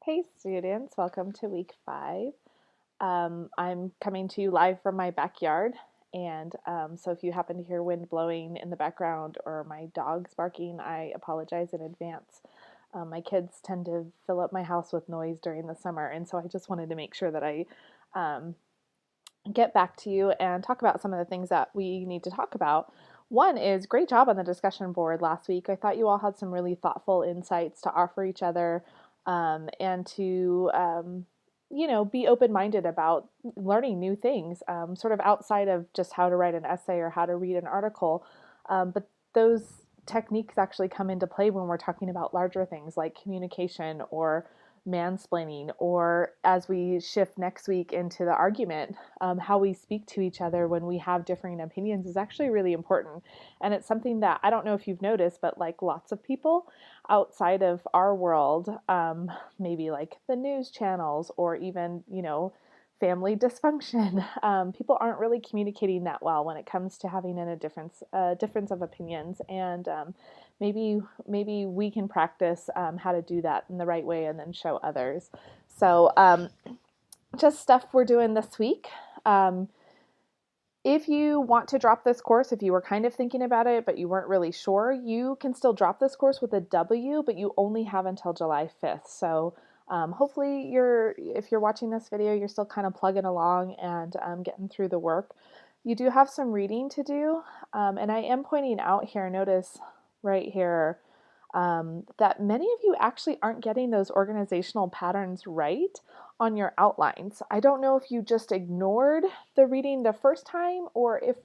Hey students, welcome to week 5. I'm coming to you live from my backyard, and so if you happen to hear wind blowing in the background or my dogs barking, I apologize in advance. My kids tend to fill up my house with noise during the summer, and so I just wanted to make sure that I um, get back to you and talk about some of the things that we need to talk about. One is great job on the discussion board last week. I thought you all had some really thoughtful insights to offer each other and to, be open minded about learning new things, sort of outside of just how to write an essay or how to read an article. But those techniques actually come into play when we're talking about larger things like communication or mansplaining, or as we shift next week into the argument, how we speak to each other when we have differing opinions is actually really important. And it's something that I don't know if you've noticed, but like lots of people outside of our world, maybe like the news channels or even, family dysfunction, people aren't really communicating that well when it comes to having a difference of opinions. And maybe we can practice how to do that in the right way and then show others. So just stuff we're doing this week. Um, if you want to drop this course, if you were kind of thinking about it, but you weren't really sure, you can still drop this course with a W, but you only have until July 5th. So hopefully if you're watching this video, you're still kind of plugging along and getting through the work. You do have some reading to do. And I am pointing out here, notice right here, that many of you actually aren't getting those organizational patterns right on your outlines. I don't know if you just ignored the reading the first time or if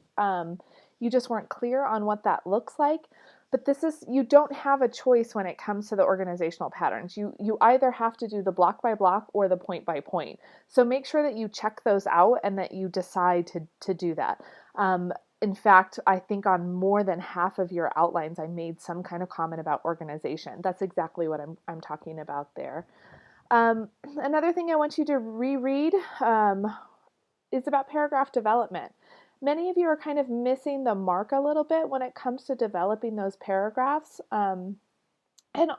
you just weren't clear on what that looks like. But you don't have a choice when it comes to the organizational patterns. You either have to do the block by block or the point by point. So make sure that you check those out and that you decide to do that. In fact, I think on more than half of your outlines, I made some kind of comment about organization. That's exactly what I'm talking about there. Another thing I want you to reread is about paragraph development. Many of you are kind of missing the mark a little bit when it comes to developing those paragraphs. And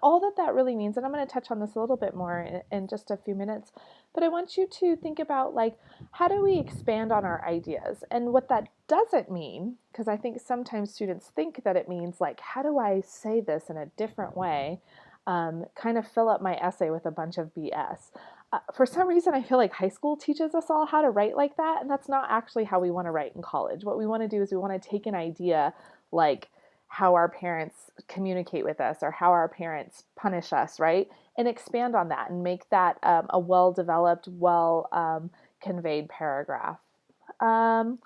all that really means, and I'm going to touch on this a little bit more in just a few minutes, but I want you to think about like, how do we expand on our ideas? And what that doesn't mean, because I think sometimes students think that it means like, how do I say this in a different way? Kind of fill up my essay with a bunch of BS. For some reason, I feel like high school teaches us all how to write like that, and that's not actually how we want to write in college. What we want to do is we want to take an idea like how our parents communicate with us or how our parents punish us, right? And expand on that and make that a well developed, well conveyed paragraph. Um,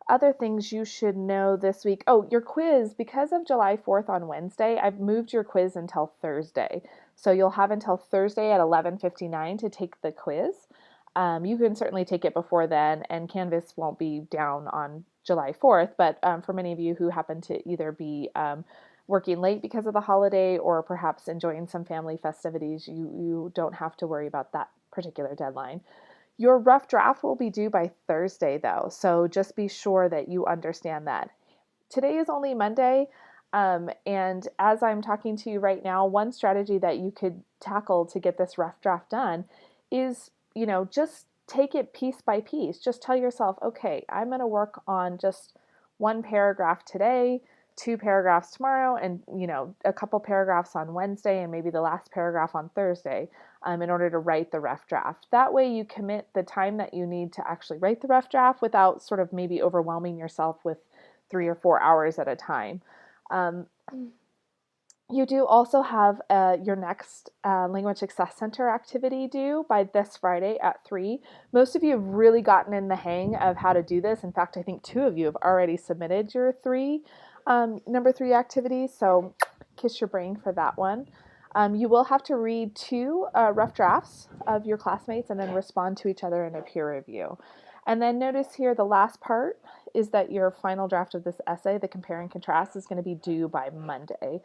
Other things you should know this week. Oh, your quiz, because of July 4th on Wednesday, I've moved your quiz until Thursday. So you'll have until Thursday at 11:59 to take the quiz. You can certainly take it before then, and Canvas won't be down on July 4th, but for many of you who happen to either be working late because of the holiday or perhaps enjoying some family festivities, you don't have to worry about that particular deadline. Your rough draft will be due by Thursday, though, so just be sure that you understand that. Today is only Monday, and as I'm talking to you right now, one strategy that you could tackle to get this rough draft done is, just take it piece by piece. Just tell yourself, okay, I'm going to work on just one paragraph today, two paragraphs tomorrow, and a couple paragraphs on Wednesday, and maybe the last paragraph on Thursday, in order to write the rough draft. That way you commit the time that you need to actually write the rough draft without sort of maybe overwhelming yourself with 3 or 4 hours at a time. Um, you do also have your next Language Success Center activity due by this Friday at 3. Most of you have really gotten in the hang of how to do this. In fact, I think 2 of you have already submitted your number 3 activities, so kiss your brain for that one. You will have to read 2 rough drafts of your classmates and then respond to each other in a peer review. And then notice here the last part is that your final draft of this essay, the compare and contrast, is going to be due by Monday.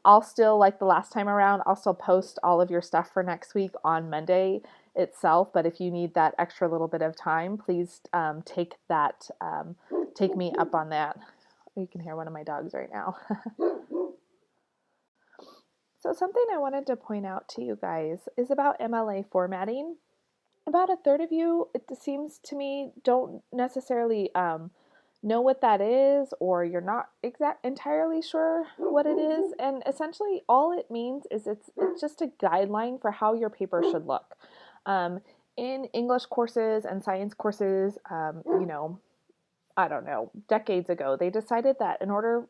I'll still, like the last time around, I'll still post all of your stuff for next week on Monday itself, but if you need that extra little bit of time, please take me up on that. You can hear one of my dogs right now. So something I wanted to point out to you guys is about MLA formatting. About a third of you, it seems to me, don't necessarily know what that is, or you're not entirely sure what it is. And essentially, all it means is it's just a guideline for how your paper should look. Um, in English courses and science courses, I don't know, decades ago, they decided that in order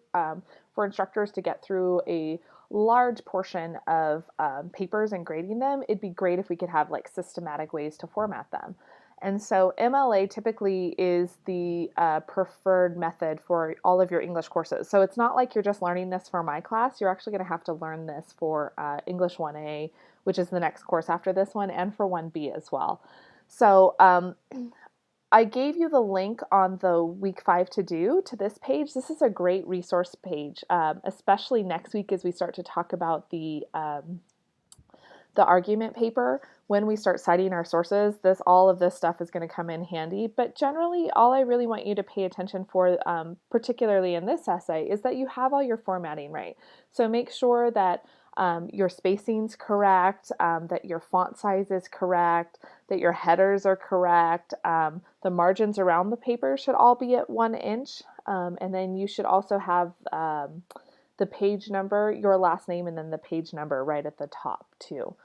for instructors to get through a large portion of papers and grading them, it'd be great if we could have like systematic ways to format them. And so MLA typically is the preferred method for all of your English courses. So it's not like you're just learning this for my class. You're actually going to have to learn this for English 1A, which is the next course after this one, and for 1B as well. So I gave you the link on the week 5 to do to this page. This is a great resource page, especially next week as we start to talk about the argument paper. When we start citing our sources, all of this stuff is going to come in handy. But generally, all I really want you to pay attention for, particularly in this essay, is that you have all your formatting right. So make sure that your spacing's correct, that your font size is correct, that your headers are correct. The margins around the paper should all be at 1 inch. And then you should also have the page number, your last name, and then the page number right at the top too.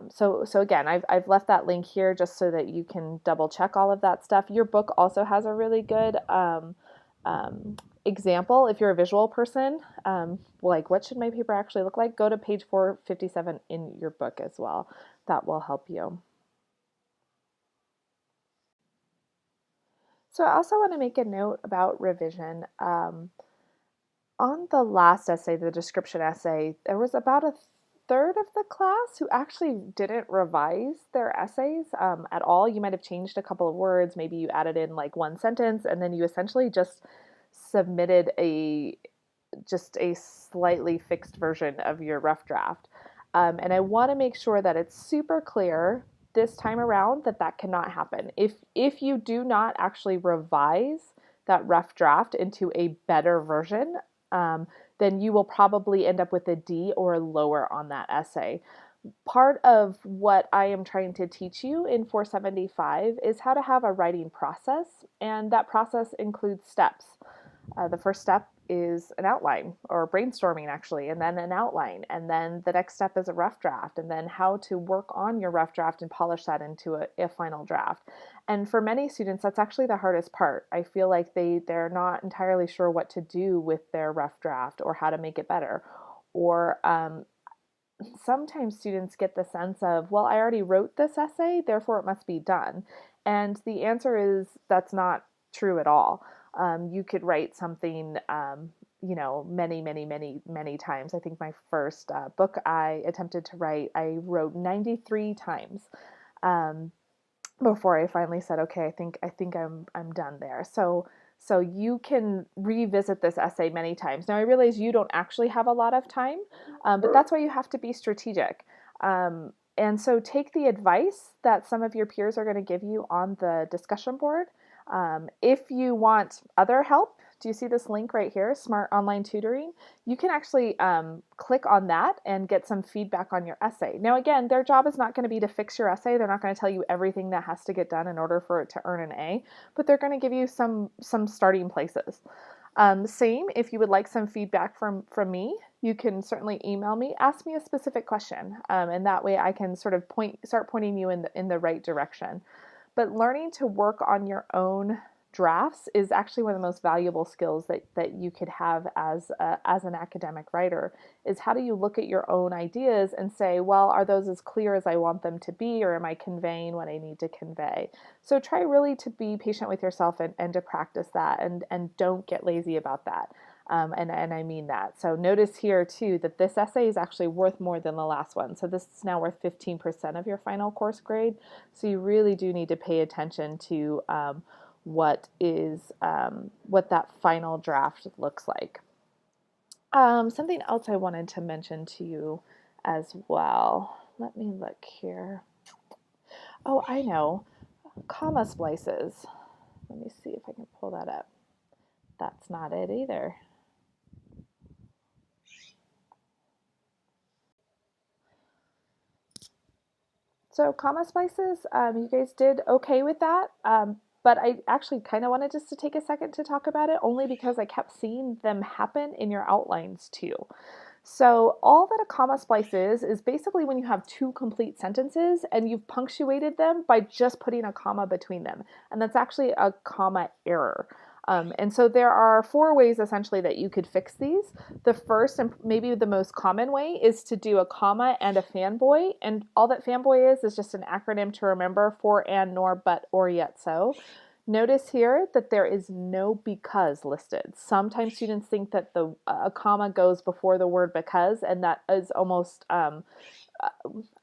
So again, I've left that link here just so that you can double check all of that stuff. Your book also has a really good example. If you're a visual person, like what should my paper actually look like? Go to page 457 in your book as well. That will help you. So I also want to make a note about revision. On the last essay, the description essay, there was about a third of the class who actually didn't revise their essays at all. You might have changed a couple of words. Maybe you added in like one sentence, and then you essentially just submitted just a slightly fixed version of your rough draft. And I want to make sure that it's super clear this time around that that cannot happen. If you do not actually revise that rough draft into a better version, then you will probably end up with a D or lower on that essay. Part of what I am trying to teach you in 475 is how to have a writing process, and that process includes steps. The first step is an outline, or brainstorming actually, and then an outline, and then the next step is a rough draft, and then how to work on your rough draft and polish that into a final draft. And for many students, that's actually the hardest part. I feel like they're not entirely sure what to do with their rough draft or how to make it better. Or sometimes students get the sense of, well, I already wrote this essay, therefore it must be done. And the answer is that's not true at all. You could write something, many times. I think my first book I attempted to write, I wrote 93 times before I finally said, okay, I think I'm done there. So you can revisit this essay many times. Now I realize you don't actually have a lot of time, but that's why you have to be strategic. And so take the advice that some of your peers are going to give you on the discussion board. If you want other help, do you see this link right here, Smart Online Tutoring? You can actually click on that and get some feedback on your essay. Now again, their job is not going to be to fix your essay. They're not going to tell you everything that has to get done in order for it to earn an A, but they're going to give you some starting places. Same, if you would like some feedback from me, you can certainly email me, ask me a specific question, and that way I can sort of start pointing you in the right direction. But learning to work on your own drafts is actually one of the most valuable skills that you could have as an academic writer, is how do you look at your own ideas and say, well, are those as clear as I want them to be, or am I conveying what I need to convey? So try really to be patient with yourself and to practice that, and don't get lazy about that. And I mean that. So notice here too that this essay is actually worth more than the last one. So this is now worth 15% of your final course grade. So you really do need to pay attention to what that final draft looks like. Something else I wanted to mention to you as well. Let me look here. Oh, I know. Comma splices. Let me see if I can pull that up. That's not it either. So comma splices, you guys did okay with that, but I actually kind of wanted just to take a second to talk about it, only because I kept seeing them happen in your outlines too. So all that a comma splice is basically when you have two complete sentences and you've punctuated them by just putting a comma between them. And that's actually a comma error. And so there are four ways essentially that you could fix these. The first and maybe the most common way is to do a comma and a fanboy. And all that fanboy is just an acronym to remember for, and, nor, but, or, yet, so. Notice here that there is no because listed. Sometimes students think that a comma goes before the word because, and that is almost, I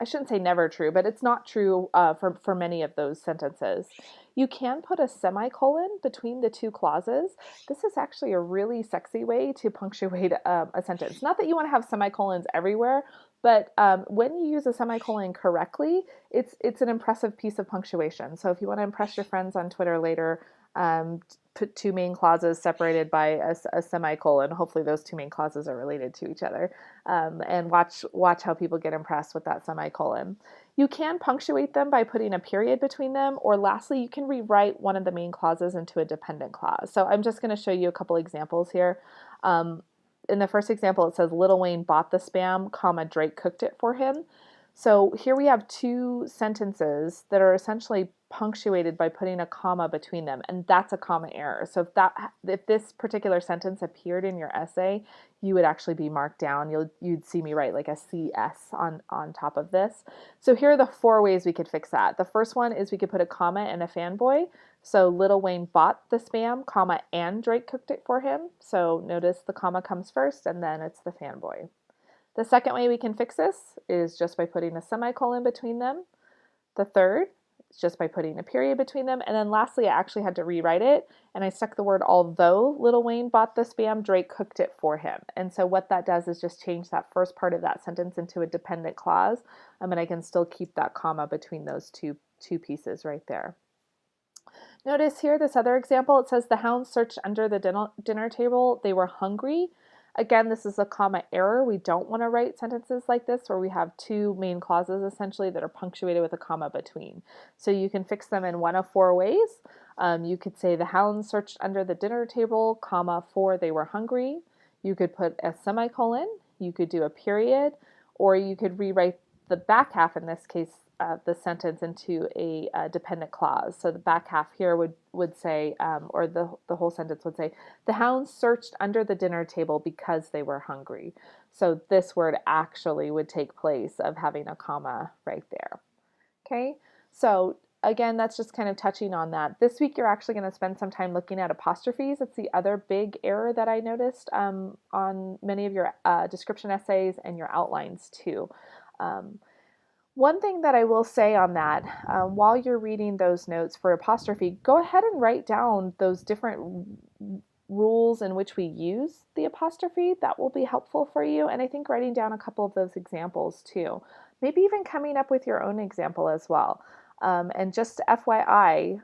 shouldn't say never true, but it's not true for many of those sentences. You can put a semicolon between the two clauses. This is actually a really sexy way to punctuate a sentence. Not that you want to have semicolons everywhere, but when you use a semicolon correctly, it's an impressive piece of punctuation. So if you want to impress your friends on Twitter later, put two main clauses separated by a semicolon. Hopefully those two main clauses are related to each other. And watch how people get impressed with that semicolon. You can punctuate them by putting a period between them, or lastly, you can rewrite one of the main clauses into a dependent clause. So I'm just going to show you a couple examples here. In the first example, it says Lil Wayne bought the spam, comma, Drake cooked it for him. So here we have two sentences that are essentially punctuated by putting a comma between them, and that's a comma error. So if this particular sentence appeared in your essay, you would actually be marked down. You'd see me write like a CS on top of this. So here are the four ways we could fix that. The first one is we could put a comma and a fanboy. So Lil Wayne bought the spam, comma, and Drake cooked it for him. So notice the comma comes first, and then it's the fanboy. The second way we can fix this is just by putting a semicolon between them. The third is just by putting a period between them. And then lastly, I actually had to rewrite it, and I stuck the word although Lil Wayne bought the spam, Drake cooked it for him. And so what that does is just change that first part of that sentence into a dependent clause, and I can still keep that comma between those two pieces right there. Notice here this other example, it says the hounds searched under the dinner table, they were hungry. Again, this is a comma error. We don't want to write sentences like this where we have two main clauses essentially that are punctuated with a comma between. So you can fix them in one of four ways. You could say the hounds searched under the dinner table, comma, for they were hungry. You could put a semicolon, you could do a period, or you could rewrite the back half, in this case, the sentence into a dependent clause. So the back half here would say, or the whole sentence would say, the hounds searched under the dinner table because they were hungry. So this word actually would take place of having a comma right there. Okay, so again, that's just kind of touching on that. This week, you're actually going to spend some time looking at apostrophes. It's the other big error that I noticed on many of your description essays and your outlines too. One thing that I will say on that, while you're reading those notes for apostrophe, go ahead and write down those different rules in which we use the apostrophe. That will be helpful for you. And I think writing down a couple of those examples too. Maybe even coming up with your own example as well. And just FYI,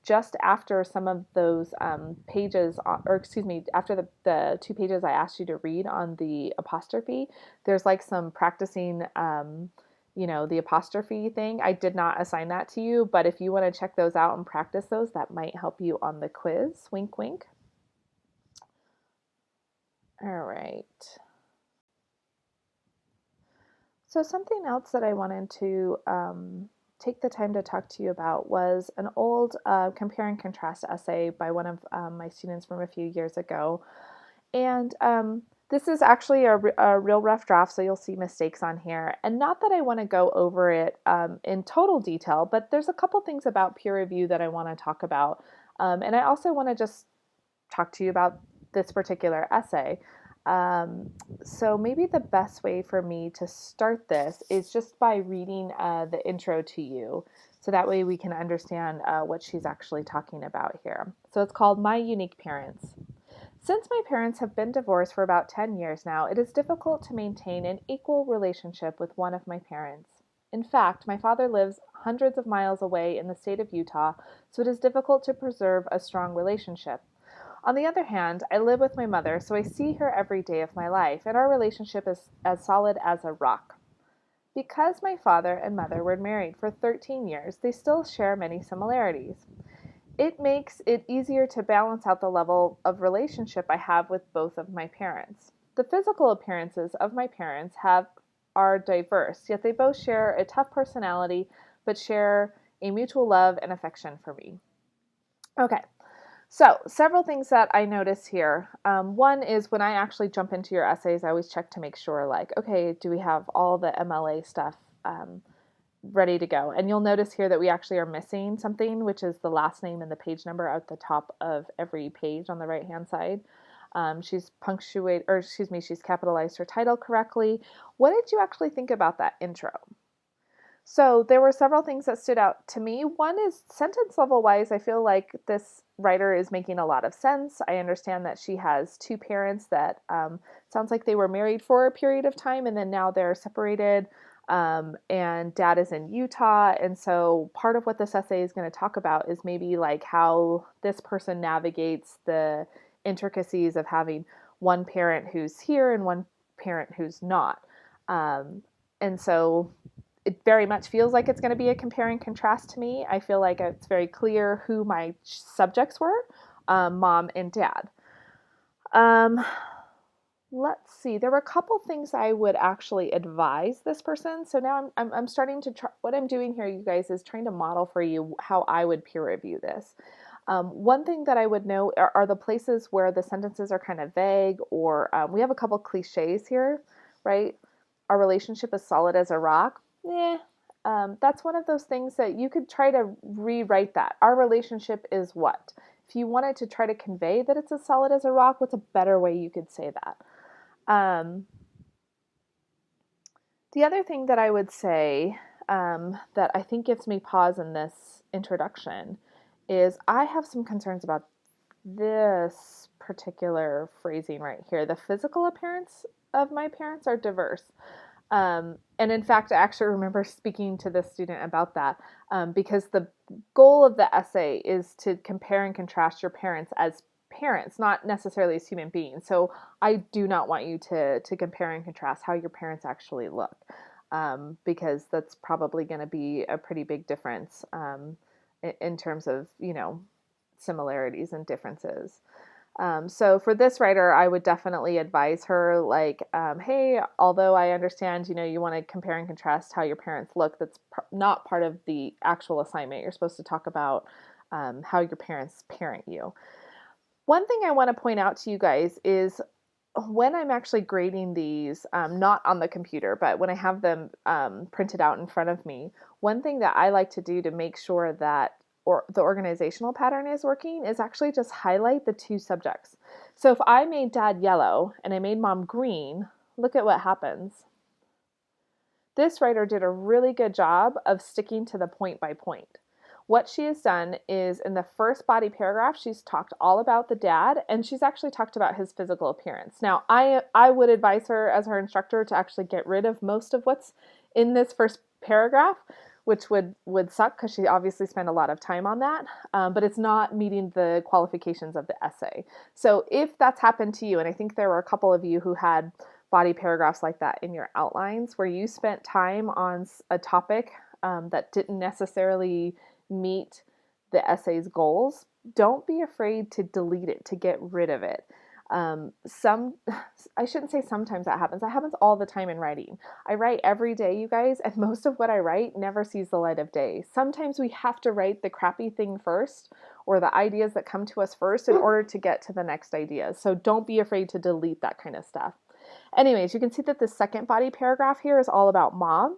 just after some of those pages, or excuse me, after the 2 pages I asked you to read on the apostrophe, there's like some practicing the apostrophe thing. I did not assign that to you, but if you want to check those out and practice those, that might help you on the quiz. Wink, wink. All right. So something else that I wanted to take the time to talk to you about was an old compare and contrast essay by one of my students from a few years ago. And this is actually a real rough draft, so you'll see mistakes on here. And not that I want to go over it in total detail, but there's a couple things about peer review that I want to talk about. And I also want to just talk to you about this particular essay. So maybe the best way for me to start this is just by reading the intro to you. So that way we can understand what she's actually talking about here. So it's called My Unique Parents. Since my parents have been divorced for about 10 years now, it is difficult to maintain an equal relationship with one of my parents. In fact, my father lives hundreds of miles away in the state of Utah, so it is difficult to preserve a strong relationship. On the other hand, I live with my mother, so I see her every day of my life, and our relationship is as solid as a rock. Because my father and mother were married for 13 years, they still share many similarities. It makes it easier to balance out the level of relationship I have with both of my parents. The physical appearances of my parents are diverse, yet they both share a tough personality but share a mutual love and affection for me. Okay, so several things that I notice here. One is when I actually jump into your essays, I always check to make sure, like, okay, do we have all the MLA stuff ready to go? And you'll notice here that we actually are missing something, which is the last name and the page number at the top of every page on the right hand side. She's she's capitalized her title correctly. What did you actually think about that intro? So there were several things that stood out to me. One is sentence level wise, I feel like this writer is making a lot of sense. I understand that she has two parents that sounds like they were married for a period of time and then now they're separated. And dad is in Utah. And so part of what this essay is going to talk about is maybe like how this person navigates the intricacies of having one parent who's here and one parent who's not. And so it very much feels like it's going to be a compare and contrast to me. I feel like it's very clear who my subjects were, mom and dad. Let's see. There were a couple things I would actually advise this person. So now I'm starting to try. What I'm doing here, you guys, is trying to model for you how I would peer review this. One thing that I would know are the places where the sentences are kind of vague, or we have a couple cliches here, right? Our relationship is solid as a rock. That's one of those things that you could try to rewrite that. Our relationship is what? If you wanted to try to convey that it's as solid as a rock, what's a better way you could say that? The other thing that I would say that I think gives me pause in this introduction is I have some concerns about this particular phrasing right here. The physical appearance of my parents are diverse. And in fact, I actually remember speaking to this student about that because the goal of the essay is to compare and contrast your parents as parents, not necessarily as human beings. So I do not want you to compare and contrast how your parents actually look because that's probably going to be a pretty big difference in terms of, similarities and differences. So for this writer, I would definitely advise her like, hey, although I understand, you want to compare and contrast how your parents look, that's not part of the actual assignment. You're supposed to talk about how your parents parent you. One thing I want to point out to you guys is when I'm actually grading these, not on the computer, but when I have them printed out in front of me, one thing that I like to do to make sure that the organizational pattern is working is actually just highlight the two subjects. So if I made dad yellow and I made mom green, look at what happens. This writer did a really good job of sticking to the point by point. What she has done is in the first body paragraph, she's talked all about the dad and she's actually talked about his physical appearance. Now, I would advise her as her instructor to actually get rid of most of what's in this first paragraph, which would suck because she obviously spent a lot of time on that, but it's not meeting the qualifications of the essay. So if that's happened to you, and I think there were a couple of you who had body paragraphs like that in your outlines where you spent time on a topic that didn't necessarily meet the essay's goals, don't be afraid to delete it, to get rid of it. I shouldn't say sometimes that happens. That happens all the time in writing. I write every day, you guys, and most of what I write never sees the light of day. Sometimes we have to write the crappy thing first or the ideas that come to us first in order to get to the next idea. So don't be afraid to delete that kind of stuff. Anyways, you can see that the second body paragraph here is all about mom.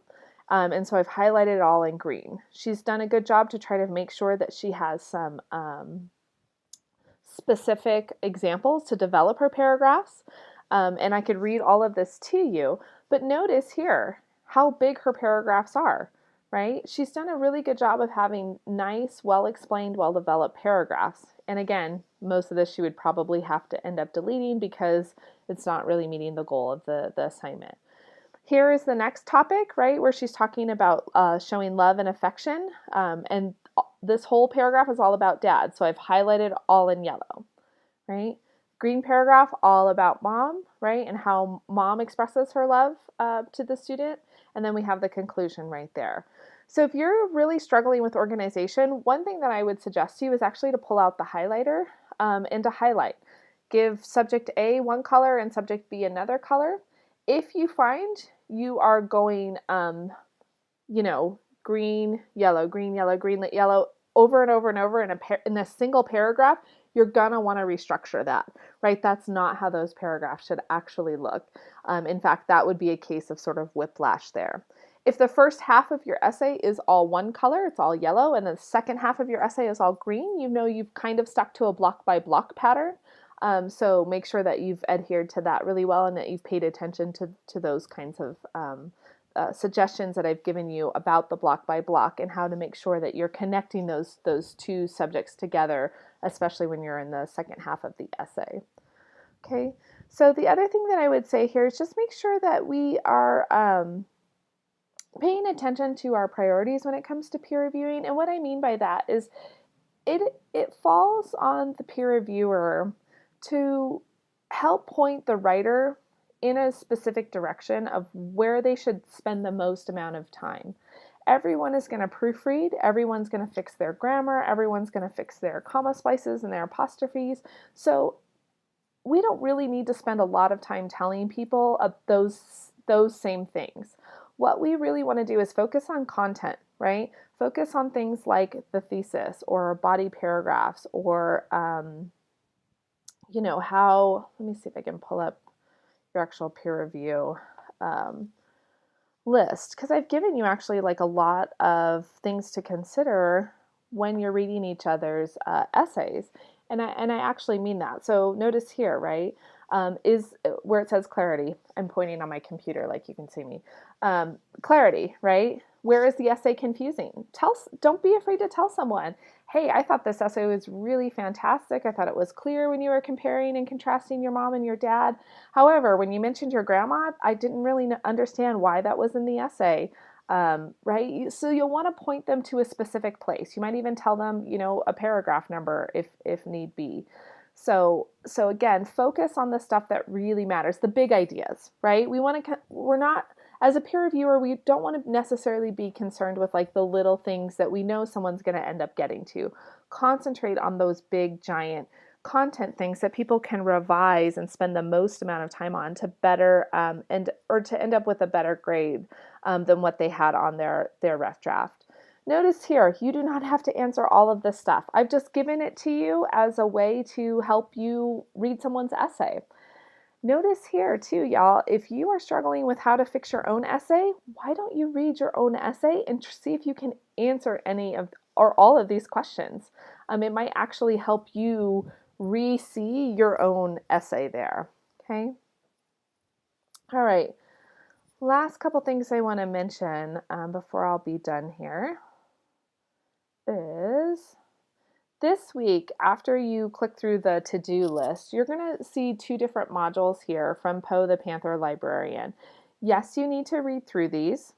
And so I've highlighted it all in green. She's done a good job to try to make sure that she has some specific examples to develop her paragraphs. And I could read all of this to you, but notice here how big her paragraphs are, right? She's done a really good job of having nice, well-explained, well-developed paragraphs. And again, most of this she would probably have to end up deleting because it's not really meeting the goal of the assignment. Here is the next topic, right, where she's talking about showing love and affection. And this whole paragraph is all about dad. So I've highlighted all in yellow, right? Green paragraph, all about mom, right? And how mom expresses her love to the student. and then we have the conclusion right there. So if you're really struggling with organization, one thing that I would suggest to you is actually to pull out the highlighter and to highlight. Give subject A one color and subject B another color. If you find you are going, green, yellow, green, yellow, green, yellow, over and over and over in a single paragraph, you're going to want to restructure that, right? That's not how those paragraphs should actually look. In fact, that would be a case of sort of whiplash there. If the first half of your essay is all one color, it's all yellow, and the second half of your essay is all green, you've kind of stuck to a block by block pattern. So make sure that you've adhered to that really well and that you've paid attention to those kinds of suggestions that I've given you about the block by block and how to make sure that you're connecting those two subjects together, especially when you're in the second half of the essay. Okay, so the other thing that I would say here is just make sure that we are paying attention to our priorities when it comes to peer reviewing. And what I mean by that is it falls on the peer reviewer to help point the writer in a specific direction of where they should spend the most amount of time. Everyone is going to proofread, everyone's going to fix their grammar, everyone's going to fix their comma splices and their apostrophes. So we don't really need to spend a lot of time telling people those same things. What we really want to do is focus on content, right? Focus on things like the thesis or body paragraphs or, let me see if I can pull up your actual peer review list, because I've given you actually like a lot of things to consider when you're reading each other's essays, and I actually mean that. So notice here, right, is where it says clarity. I'm pointing on my computer like you can see me. Clarity, right? Where is the essay confusing? Don't be afraid to tell someone, hey, I thought this essay was really fantastic. I thought it was clear when you were comparing and contrasting your mom and your dad. However, when you mentioned your grandma, I didn't really understand why that was in the essay, right? So you'll want to point them to a specific place. You might even tell them, a paragraph number if need be. So again, focus on the stuff that really matters, the big ideas, right? We're not, as a peer reviewer, we don't want to necessarily be concerned with like the little things that we know someone's going to end up getting to. Concentrate on those big, giant content things that people can revise and spend the most amount of time on to better or to end up with a better grade than what they had on their rough draft. Notice here, you do not have to answer all of this stuff. I've just given it to you as a way to help you read someone's essay. Notice here too, y'all, if you are struggling with how to fix your own essay, why don't you read your own essay and see if you can answer any of or all of these questions? It might actually help you re-see your own essay there, okay? All right, last couple things I want to mention before I'll be done here is this week, after you click through the to-do list, you're going to see two different modules here from Poe the Panther Librarian. Yes, you need to read through these.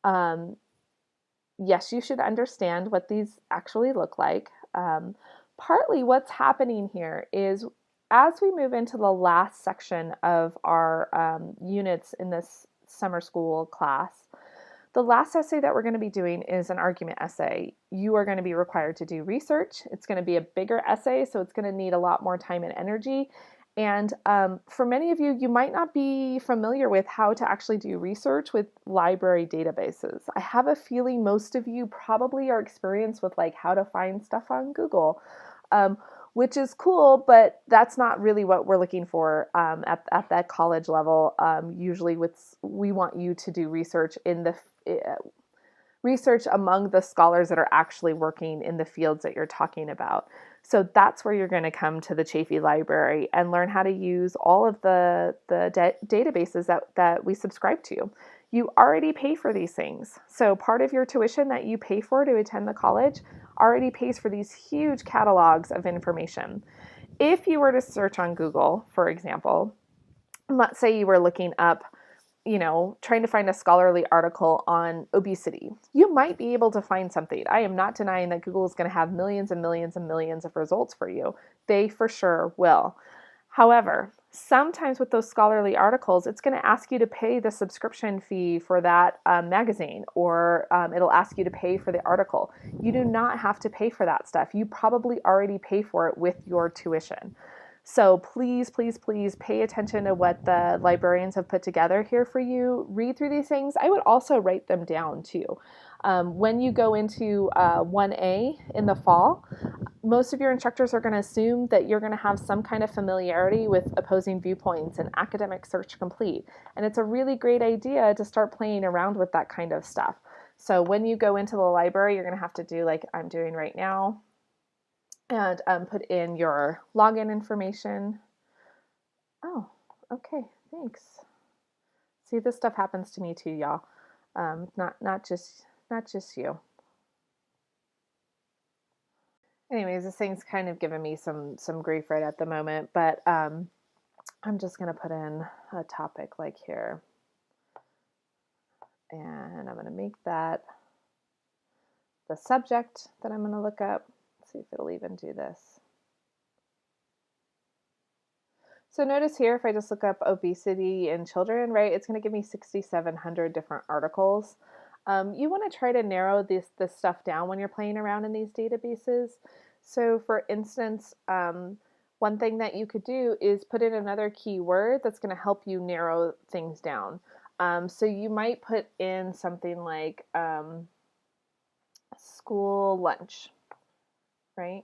Yes, you should understand what these actually look like. Partly what's happening here is as we move into the last section of our units in this summer school class, the last essay that we're going to be doing is an argument essay. You are going to be required to do research. It's going to be a bigger essay, so it's going to need a lot more time and energy. And for many of you, you might not be familiar with how to actually do research with library databases. I have a feeling most of you probably are experienced with like how to find stuff on Google, which is cool, but that's not really what we're looking for at that college level. Usually we want you to do research in the research among the scholars that are actually working in the fields that you're talking about. So that's where you're going to come to the Chafee Library and learn how to use all of the databases that we subscribe to. You already pay for these things. So part of your tuition that you pay for to attend the college already pays for these huge catalogs of information. If you were to search on Google, for example, let's say you were looking up, trying to find a scholarly article on obesity. You might be able to find something. I am not denying that Google is going to have millions and millions and millions of results for you. They for sure will. However, Sometimes with those scholarly articles, it's going to ask you to pay the subscription fee for that magazine, or it'll ask you to pay for the article. You do not have to pay for that stuff. You probably already pay for it with your tuition. So please, please, please pay attention to what the librarians have put together here for you. Read through these things. I would also write them down too. When you go into 1A in the fall, most of your instructors are going to assume that you're going to have some kind of familiarity with opposing viewpoints and academic search complete. And it's a really great idea to start playing around with that kind of stuff. So when you go into the library, you're going to have to do like I'm doing right now, and put in your login information. Oh, okay, thanks. See, this stuff happens to me too, y'all. Not just you. Anyways, this thing's kind of giving me some grief right at the moment, but I'm just gonna put in a topic like here, and I'm gonna make that the subject that I'm gonna look up. Let's see if it'll even do this. So notice here, if I just look up obesity in children, right, it's going to give me 6,700 different articles. You want to try to narrow this stuff down when you're playing around in these databases. So for instance, one thing that you could do is put in another keyword that's going to help you narrow things down. So you might put in something like school lunch, right?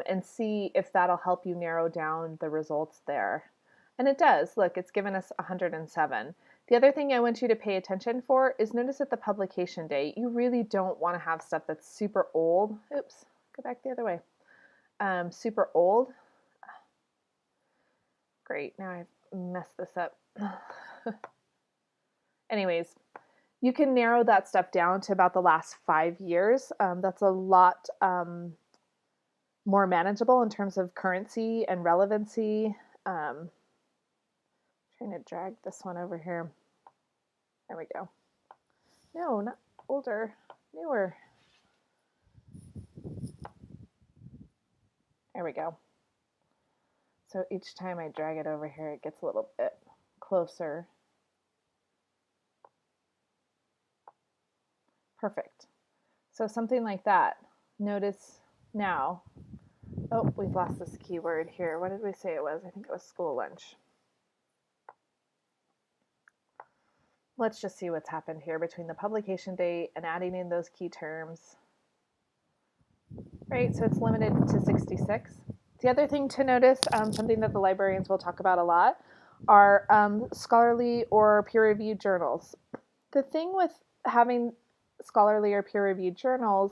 And see if that'll help you narrow down the results there. And it does. Look, it's given us 107. The other thing I want you to pay attention for is notice at the publication date, you really don't want to have stuff that's super old. Oops, go back the other way. Super old. Great, now I've messed this up. Anyways, you can narrow that stuff down to about the last 5 years. That's a lot more manageable in terms of currency and relevancy. Trying to drag this one over here. There we go. No, not older, newer. There we go. So each time I drag it over here, it gets a little bit closer. Perfect. So something like that. Notice now. Oh, we've lost this keyword here. What did we say it was? I think it was school lunch. Let's just see what's happened here between the publication date and adding in those key terms. Right, so it's limited to 66. The other thing to notice, something that the librarians will talk about a lot, are scholarly or peer-reviewed journals. The thing with having scholarly or peer-reviewed journals,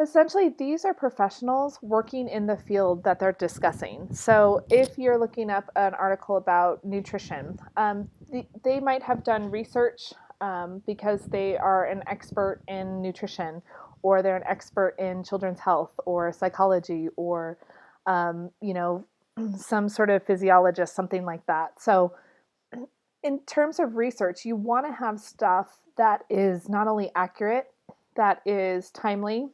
essentially, these are professionals working in the field that they're discussing. So if you're looking up an article about nutrition, they might have done research because they are an expert in nutrition, or they're an expert in children's health or psychology, or, some sort of physiologist, something like that. So in terms of research, you want to have stuff that is not only accurate, that is timely,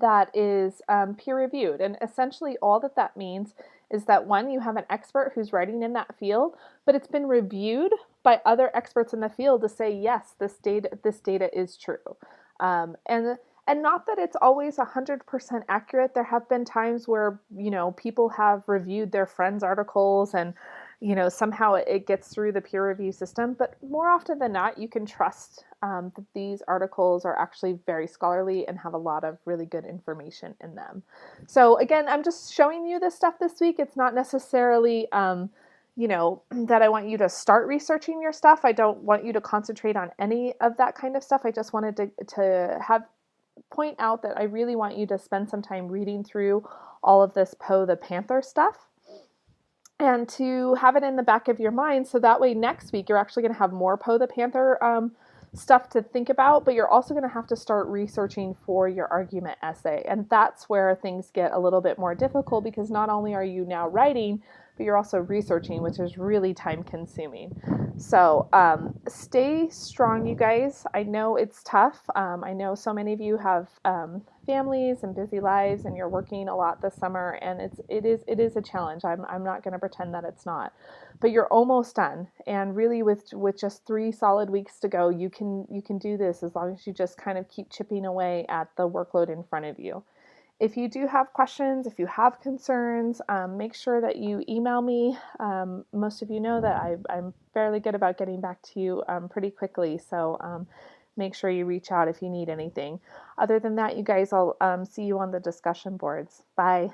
that is peer-reviewed. And essentially all that means is that, one, you have an expert who's writing in that field, but it's been reviewed by other experts in the field to say, yes, this data is true. And not that it's always 100% accurate. There have been times where, people have reviewed their friends' articles and, somehow it gets through the peer review system. But more often than not, you can trust that these articles are actually very scholarly and have a lot of really good information in them. So again, I'm just showing you this stuff this week. It's not necessarily, that I want you to start researching your stuff. I don't want you to concentrate on any of that kind of stuff. I just wanted to point out that I really want you to spend some time reading through all of this Poe the Panther stuff, and to have it in the back of your mind, so that way next week you're actually going to have more Poe the Panther stuff to think about, but you're also going to have to start researching for your argument essay. And that's where things get a little bit more difficult, because not only are you now writing, but you're also researching, which is really time consuming. So stay strong, you guys. I know it's tough. I know so many of you have families and busy lives, and you're working a lot this summer, and it is a challenge. I'm not going to pretend that it's not, but you're almost done. And really, with just 3 solid weeks to go, you can do this, as long as you just kind of keep chipping away at the workload in front of you. If you do have questions, if you have concerns, make sure that you email me. Most of you know that I'm fairly good about getting back to you pretty quickly, so make sure you reach out if you need anything. Other than that, you guys, I'll see you on the discussion boards. Bye.